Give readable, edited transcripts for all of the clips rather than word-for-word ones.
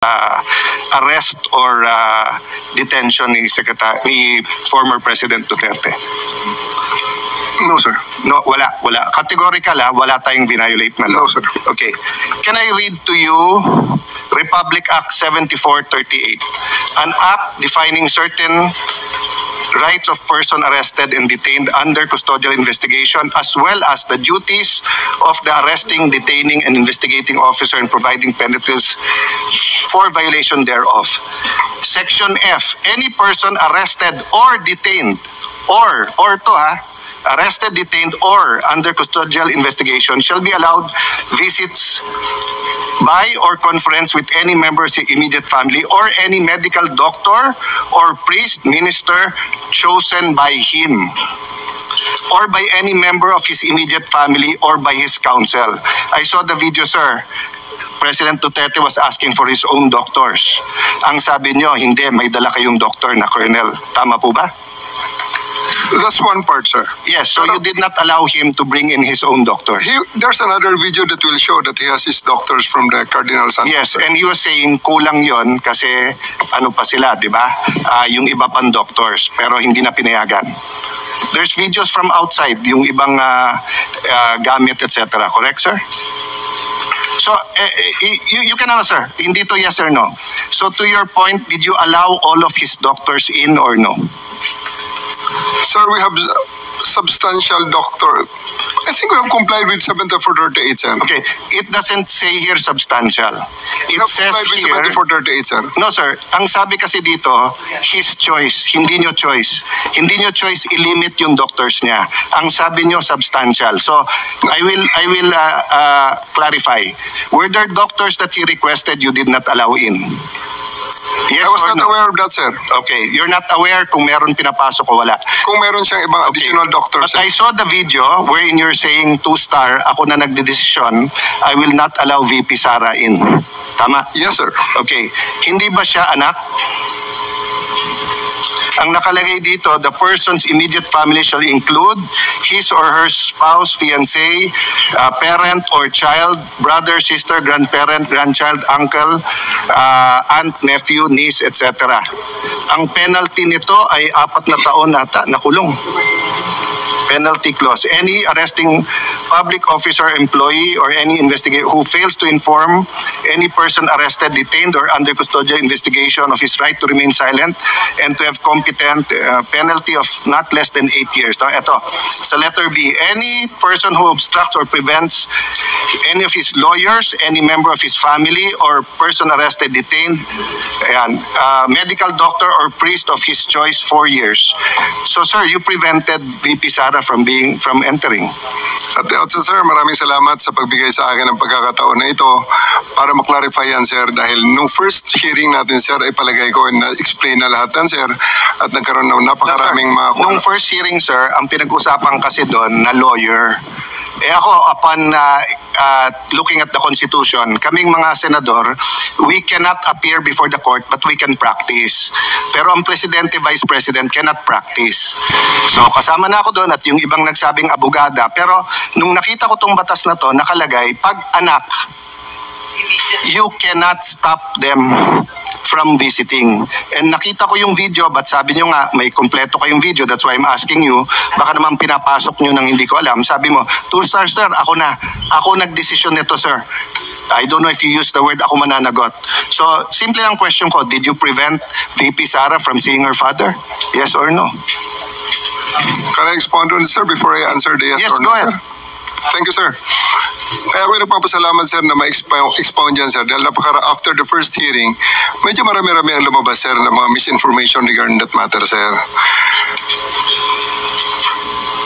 arrest or detention ni former President Duterte? No, sir. No, wala. Categorical, wala tayong violate na law. No, sir. Okay. Can I read to you Republic Act 7438, an act defining certain rights of person arrested and detained under custodial investigation, as well as the duties of the arresting, detaining, and investigating officer and providing penalties for violation thereof. Section F, any person arrested or detained arrested, detained, or under custodial investigation shall be allowed visits by or conference with any member of his immediate family or any medical doctor or priest, minister chosen by him or by any member of his immediate family or by his counsel. I saw the video, sir. President Duterte was asking for his own doctors. Ang sabi niyo, hindi, may dala kayong doktor na colonel. Tama po ba? That's one part, sir. Yes, so you did not allow him to bring in his own doctor. There's another video that will show that he has his doctors from the Cardinal Santos. Yes, and he was saying kulang yon kasi ano pa sila, di ba? Yung iba pang doctors, pero hindi na pinayagan. There's videos from outside, yung ibang gamit, etc. Correct, sir? So, you can answer. Hindi to yes or no. So, to your point, did you allow all of his doctors in or no? Sir, we have substantial doctor. I think we have complied with 7438, sir. Okay, it doesn't say here substantial. It says here... 7438, sir. No, sir. Ang sabi kasi dito, his choice. Hindi nyo choice. Hindi nyo choice i-limit yung doctors niya. Ang sabi nyo substantial. So, I will clarify. Were there doctors that he requested you did not allow in? Yes, I was not aware of that, sir. Okay, you're not aware kung meron pinapasok o wala. Kung meron siyang ibang additional doctors. But I saw the video wherein you're saying 2-star, ako na nagdedesisyon, I will not allow VP Sara in. Tama? Yes, sir. Okay, hindi ba siya anak? Ang nakalagay dito, the person's immediate family shall include his or her spouse, fiancé, parent or child, brother, sister, grandparent, grandchild, uncle, aunt, nephew, niece, etc. Ang penalty nito ay 4 na taon nata na kulong. Penalty clause. Any arresting public officer, employee, or any investigator who fails to inform any person arrested, detained, or under custodial investigation of his right to remain silent and to have competent penalty of not less than 8 years. Ito, sa letter B, any person who obstructs or prevents any of his lawyers, any member of his family, or person arrested, detained, medical doctor or priest of his choice 4 years. So, sir, you prevented VP Sara from entering. At the outset, sir, maraming salamat sa pagbigay sa akin ng pagkakataon na ito para maklarify yan, sir, dahil nung first hearing natin, sir, ay palagay ko na-explain na lahat yan, sir, at nagkaroon ng napakaraming mga... Nung first hearing, sir, ang pinag-usapan kasi doon na lawyer, ako, upon looking at the Constitution, kaming mga senador, we cannot appear before the court but we can practice. Pero ang presidente, vice president cannot practice. So kasama na ako doon at yung ibang nagsabing abogada. Pero nung nakita ko tong batas na to, nakalagay, pag anak, you cannot stop them from visiting. And nakita ko yung video, but sabi nyo nga, may kompleto kayong video, that's why I'm asking you, baka naman pinapasok nyo nang hindi ko alam. Sabi mo, 2-star, sir, ako na. Ako nagdesisyon nito, sir. I don't know if you use the word ako mananagot. So, simple lang question ko, did you prevent VP Sara from seeing her father? Yes or no? Can I expound on it, sir, before I answer the yes or no? Yes, go ahead. Thank you, sir. Kaya ako nagpapasalamat, sir, na ma-expound yan, sir. Dahil after the first hearing, medyo marami-rami ang lumabas, sir, na mga misinformation regarding that matter, sir.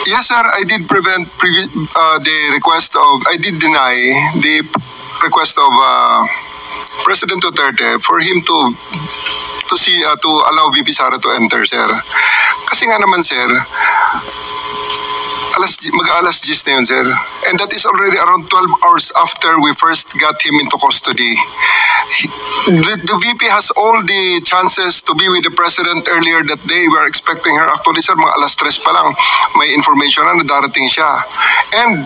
Yes, sir, I did prevent I did deny the request of President Duterte for him to allow VP Sara to enter, sir. Kasi nga naman, sir, mag-alas 10 na yun, sir. And that is already around 12 hours after we first got him into custody. The VP has all the chances to be with the President earlier that day. We are expecting her. Actually, sir, mga alas 3 pa lang, may information na darating siya. And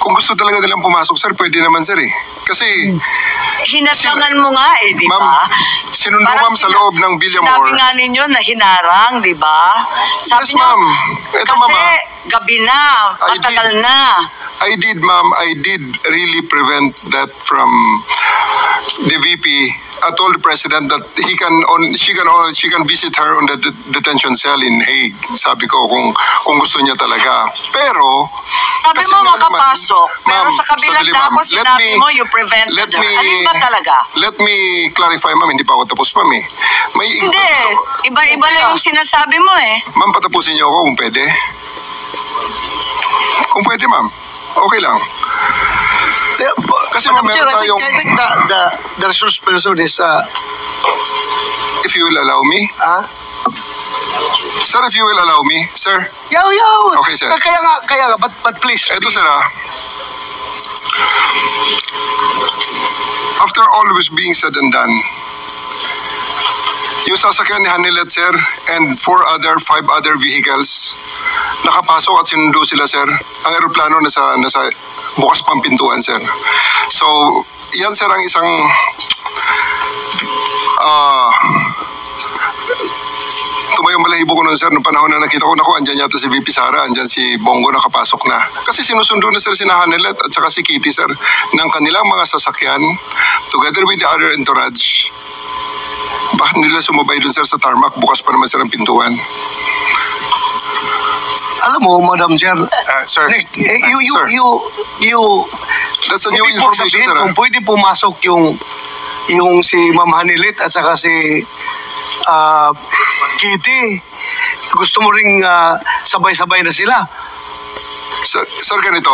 kung gusto talaga nilang pumasok, sir, pwede naman, sir, eh. Kasi, Hinadlangan mo nga eh, di ba? ma'am, sinundo, Parang ma'am, sa loob ng Sinabi Villamor. nga ninyo na hinarang, di ba? Sabi Yes, niyo, ma'am. Ito, kasi ma'am, gabi na, I matagal did. na. I did, ma'am, I did really prevent that from the VP. I told the president that she can visit her on the detention cell in Hague. Sabi ko kung gusto niya talaga. Pero Sabi kasi mo nga naman, makapasok, pero ma'am, sa kabilang sandali, dako ma'am. sinabi mo you prevented let her. me- Alin ba talaga? Let me clarify, ma'am. Hindi pa ako tapos, ma'am, eh. May Hindi, iba-iba Okay, lang yung sinasabi mo eh. Ma'am, patapusin niyo ako kung pwede. Kung pwede, ma'am. Okay lang. Kasi Madam ma'am, Chair, meron tayong... I think the resource person is, If you will allow me. Sir, if you will allow me. Sir, yaw. Okay, sir. Kaya nga, but please. eto sir ah. After all was being said and done, yung sasakyan ni Hanilet, sir, and 5 other vehicles, nakapasok at sinundo sila, sir. Ang eroplano nasa bukas pang pintuan, sir. So, yan, sir, ang isang tumayong balahibo ko nun, sir, nung panahon na nakita ko, naku, andyan yata si VP Sara, andyan si Bongo nakapasok na. Kasi sinusundo na, sir, si Hanilet at saka si Kitty, sir, ng kanilang mga sasakyan, together with the other entourage. Bakit nila sumabay dun, sir, sa tarmac? Bukas pa naman, sir, ang pintuan. Alam mo, Madam Chair, Sir, Nick, Sir. That's a new ibig mo information, sabihin sir. kung pwede pumasok yung si Ma'am Hanilit at saka si Kitty, gusto mo ring sabay-sabay na sila. Sir, ganito.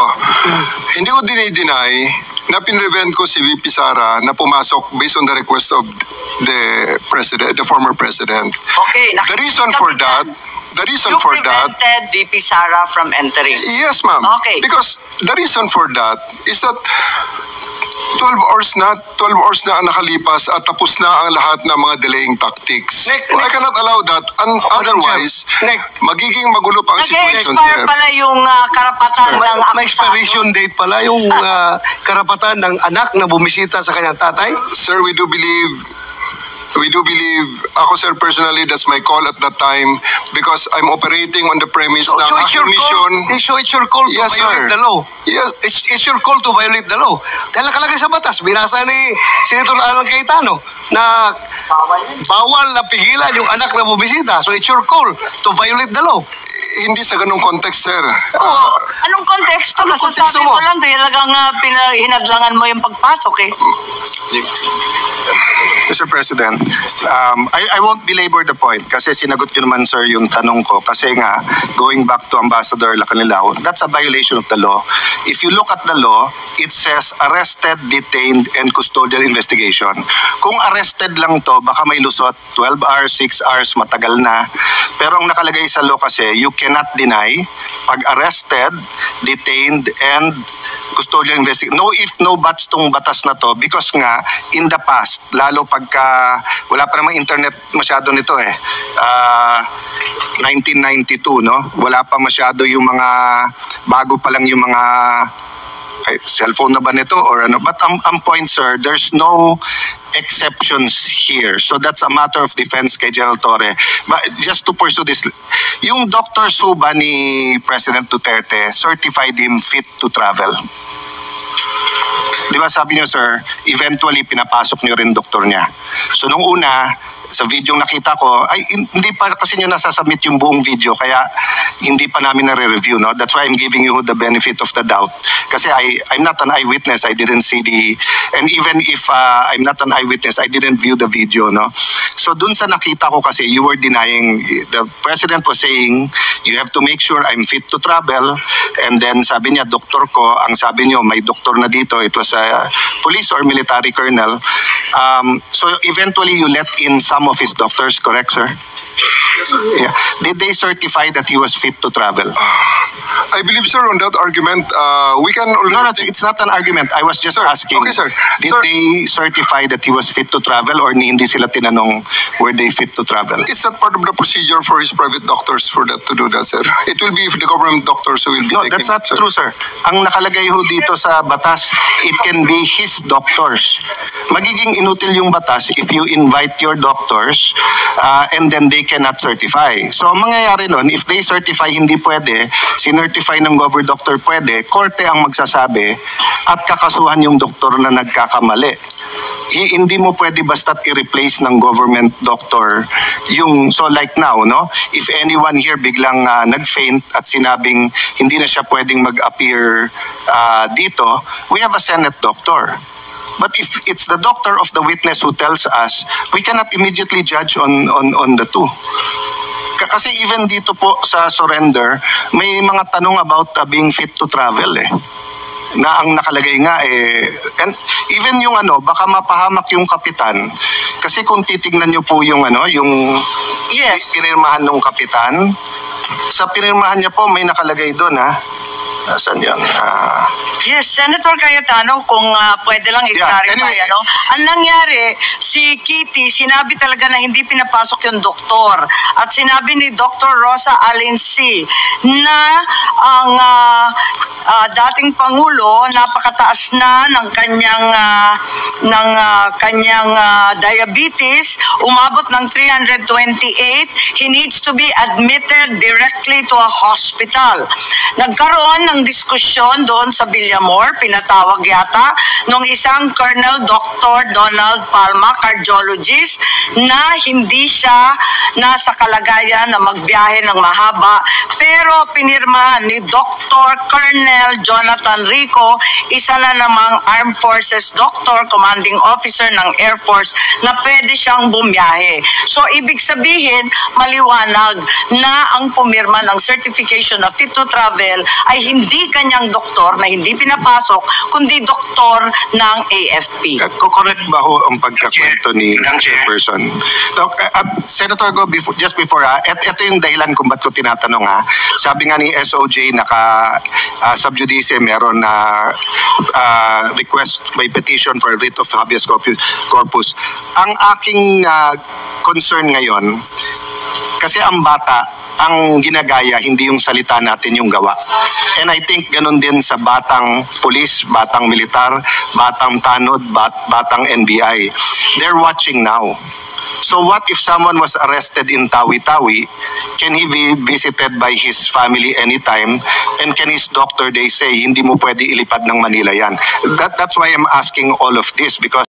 Hindi ko dinideny na pinrevent ko si VP Sara na pumasok based on the request of the former president. Okay, The reason for that, You prevented VP Sara from entering. yes, ma'am. Okay. Because the reason for that is that 12 hours na ang nakalipas at tapos na ang lahat ng mga delaying tactics. Nick, I cannot allow that. Otherwise, Nick, magiging magulo pa ang situation, Nag-expire sir. pala yung karapatan ng may akusado. expiration date pala yung karapatan ng anak na bumisita sa kanyang tatay. Sir, we do believe, ako, sir, personally, that's my call at that time because I'm operating on the premise So ng it's aking your mission. call. It's your call to Yes, violate sir. the law. Yes, It's your call to violate the law. Dahil nakalagay sa batas, binasa ni Senator Alan Cayetano na bawal na pigilan yung anak na bumisita. So it's your call to violate the law. hindi sa ganung context, sir. Anong konteksto? Anong Nasasabi konteksto mo mo? lang, talagang hinadlangan mo yung pagpasok eh. Mr. President, I won't belabor the point kasi sinagot ko naman, sir, yung tanong ko. Kasi nga, going back to Ambassador Lacanilao, that's a violation of the law. If you look at the law, it says arrested, detained, and custodial investigation. Kung arrested lang to, baka may lusot, 12 hours, 6 hours, matagal na. Pero ang nakalagay sa law kasi, you cannot deny pag arrested, detained, and custodial investigation. No if, no buts tong batas na to because nga, in the past, lalo pagka wala pa namang internet masyado nito 1992, no? Wala pa masyado yung mga, bago pa lang yung mga cellphone na ba nito or ano? But ang point, sir, there's no exceptions here. So that's a matter of defense kay General Torre. But just to pursue this, yung Dr. Suba ni President Duterte certified him fit to travel. Di ba sabi niyo, sir, eventually pinapasok niyo rin doktor niya. So nung una, sa video nakita ko, ay hindi pa kasi niyo nasasubmit yung buong video kaya hindi pa namin nare-review, no? That's why I'm giving you the benefit of the doubt. Kasi I'm not an eyewitness, I didn't see and even if I'm not an eyewitness, I didn't view the video, no? So dun sa nakita ko kasi, you were denying, the President was saying, you have to make sure I'm fit to travel, and then sabi niya, doktor ko, ang sabi niyo, may doktor na dito, it was a police or military colonel. So eventually you let in some of his doctors, correct, sir? Yeah. Did they certify that he was fit to travel? I believe, sir, on that argument, we can already... No, it's not an argument. I was just asking. Okay, sir. Did Sir. they certify that he was fit to travel or hindi sila tinanong were they fit to travel? It's not part of the procedure for his private doctors for that to do that, sir. It will be the government doctors who will be No, taking that's not it, sir. true, sir. Ang nakalagay ho dito sa batas, it can be his doctors. Magiging inutil yung batas if you invite your doctors and then they cannot certify. So, ang mangyayari nun, if they certify hindi pwede, sinertify ng gover doctor pwede, korte ang magsasabi at kakasuhan yung doktor na nagkakamali. Hindi mo pwede basta't i-replace ng government doctor yung, so like now, no? If anyone here biglang nag-faint at sinabing hindi na siya pwedeng mag-appear dito, we have a Senate doctor. But if it's the doctor of the witness who tells us, we cannot immediately judge on the two. Kasi even dito po sa surrender, may mga tanong about being fit to travel na ang nakalagay nga and even yung baka mapahamak yung kapitan kasi kung titignan niyo po yung yung Yes. pinirmahan ng kapitan, sa pinirmahan niya po may nakalagay doon Saan yun? Yes, Senator Cayetano, kung pwede lang i-clarify, anyway. Ang nangyari, si Kitty, sinabi talaga na hindi pinapasok yung doktor. At sinabi ni Dr. Rosa Alinsi na ang dating Pangulo, napakataas na ng kanyang diabetes, umabot ng 328. He needs to be admitted directly to a hospital. Nagkaroon ng diskusyon doon sa Villamor, pinatawag yata nung isang Colonel Dr. Donald Palma, cardiologist, na hindi siya nasa kalagayan na magbiyahe ng mahaba, pero pinirmahan ni Dr. Colonel Jonathan Rico, isa na namang Armed Forces Doctor, Commanding Officer ng Air Force, na pwede siyang bumiyahe. So, ibig sabihin, maliwanag na ang pumirma ng certification na fit to travel ay hindi kanyang doktor na hindi pinapasok, kundi doktor ng AFP. Correct ba ho ang pagkakwento ni Chairperson? Senator Go, just before, ito yung dahilan kung ba't ko tinatanong Sabi nga ni SOJ, sub judice, meron na request by petition for writ of habeas corpus. Ang aking concern ngayon, kasi ang bata, ang ginagaya, hindi yung salita natin, yung gawa. And I think ganun din sa batang pulis, batang militar, batang tanod, batang NBI. They're watching now. So what if someone was arrested in Tawi-Tawi? Can he be visited by his family anytime? And can his doctor, they say, hindi mo pwede ilipad ng Manila yan? That's why I'm asking all of this, because